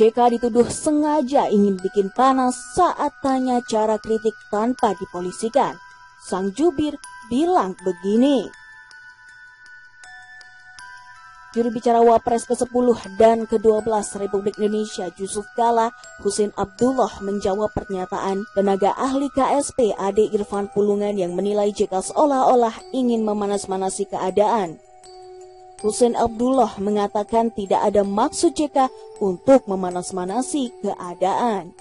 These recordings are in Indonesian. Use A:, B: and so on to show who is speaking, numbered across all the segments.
A: JK dituduh sengaja ingin bikin panas saat tanya cara kritik tanpa dipolisikan. Sang jubir bilang begini. Juru bicara Wapres ke-10 dan ke-12 Republik Indonesia Yusuf Kala, Husein Abdullah menjawab pernyataan tenaga ahli KSP Ade Irfan Pulungan yang menilai JK seolah-olah ingin memanas-manasi keadaan. Husein Abdullah mengatakan tidak ada maksud JK untuk memanas-manasi keadaan.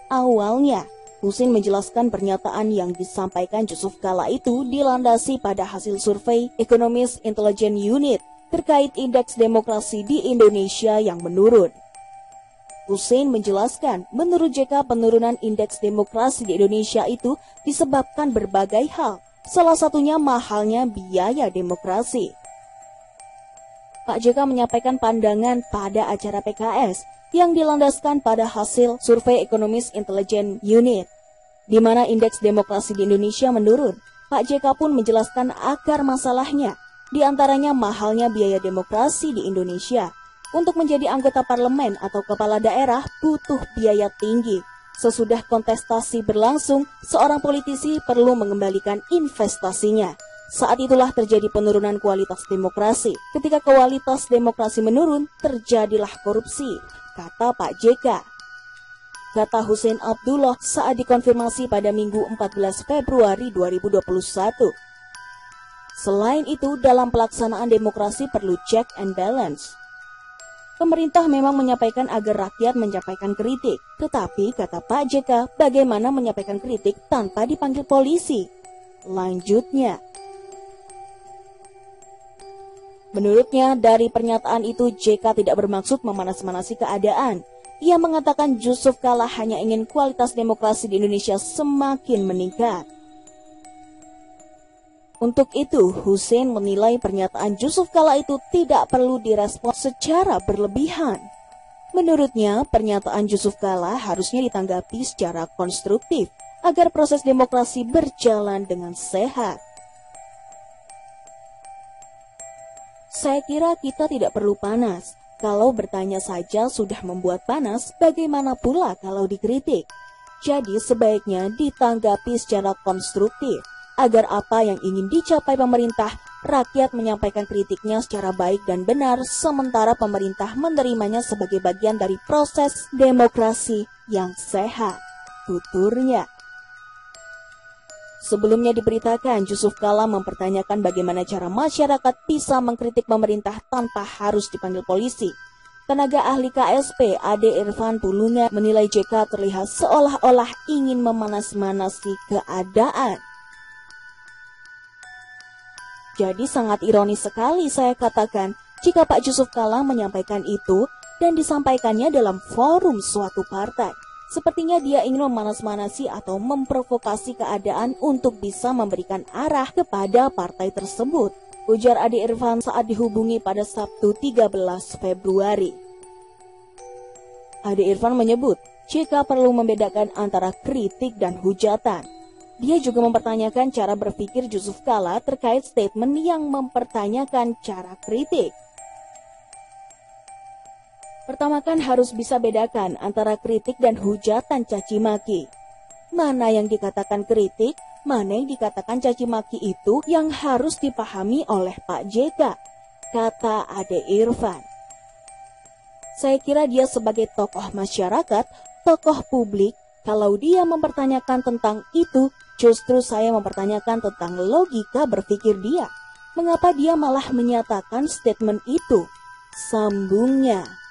A: Awalnya, Husein menjelaskan pernyataan yang disampaikan Yusuf Kala itu dilandasi pada hasil survei Economist Intelligence Unit terkait indeks demokrasi di Indonesia yang menurun. Husein menjelaskan, menurut JK penurunan indeks demokrasi di Indonesia itu disebabkan berbagai hal, salah satunya mahalnya biaya demokrasi. Pak JK menyampaikan pandangan pada acara PKS yang dilandaskan pada hasil survei Economist Intelligence Unit, di mana indeks demokrasi di Indonesia menurun. Pak JK pun menjelaskan akar masalahnya, di antaranya mahalnya biaya demokrasi di Indonesia. Untuk menjadi anggota parlemen atau kepala daerah butuh biaya tinggi. Sesudah kontestasi berlangsung, seorang politisi perlu mengembalikan investasinya. Saat itulah terjadi penurunan kualitas demokrasi. Ketika kualitas demokrasi menurun, terjadilah korupsi, kata Pak JK. Kata Husein Abdullah saat dikonfirmasi pada Minggu 14 Februari 2021. Selain itu, dalam pelaksanaan demokrasi perlu check and balance. Pemerintah memang menyampaikan agar rakyat menyampaikan kritik, tetapi kata Pak JK, bagaimana menyampaikan kritik tanpa dipanggil polisi? Lanjutnya, menurutnya dari pernyataan itu JK tidak bermaksud memanas-manasi keadaan. Ia mengatakan Yusuf Kala hanya ingin kualitas demokrasi di Indonesia semakin meningkat. Untuk itu, Husein menilai pernyataan Yusuf Kala itu tidak perlu direspon secara berlebihan. Menurutnya, pernyataan Yusuf Kala harusnya ditanggapi secara konstruktif agar proses demokrasi berjalan dengan sehat. Saya kira kita tidak perlu panas. Kalau bertanya saja sudah membuat panas, bagaimana pula kalau dikritik? Jadi sebaiknya ditanggapi secara konstruktif, agar apa yang ingin dicapai pemerintah, rakyat menyampaikan kritiknya secara baik dan benar, sementara pemerintah menerimanya sebagai bagian dari proses demokrasi yang sehat, tuturnya. Sebelumnya diberitakan, Yusuf Kala mempertanyakan bagaimana cara masyarakat bisa mengkritik pemerintah tanpa harus dipanggil polisi. Tenaga ahli KSP Ade Irfan Pulungan menilai JK terlihat seolah-olah ingin memanas-manasi keadaan. Jadi sangat ironis sekali saya katakan jika Pak Yusuf Kala menyampaikan itu dan disampaikannya dalam forum suatu partai. Sepertinya dia ingin memanas-manasi atau memprovokasi keadaan untuk bisa memberikan arah kepada partai tersebut, ujar Ade Irfan saat dihubungi pada Sabtu 13 Februari. Ade Irfan menyebut JK perlu membedakan antara kritik dan hujatan. Dia juga mempertanyakan cara berpikir Yusuf Kala terkait statement yang mempertanyakan cara kritik. Pertama kan harus bisa bedakan antara kritik dan hujatan caci maki. Mana yang dikatakan kritik, mana yang dikatakan caci maki itu yang harus dipahami oleh Pak JK, kata Ade Irfan. Saya kira dia sebagai tokoh masyarakat, tokoh publik, kalau dia mempertanyakan tentang itu, justru saya mempertanyakan tentang logika berpikir dia. Mengapa dia malah menyatakan statement itu? Sambungnya.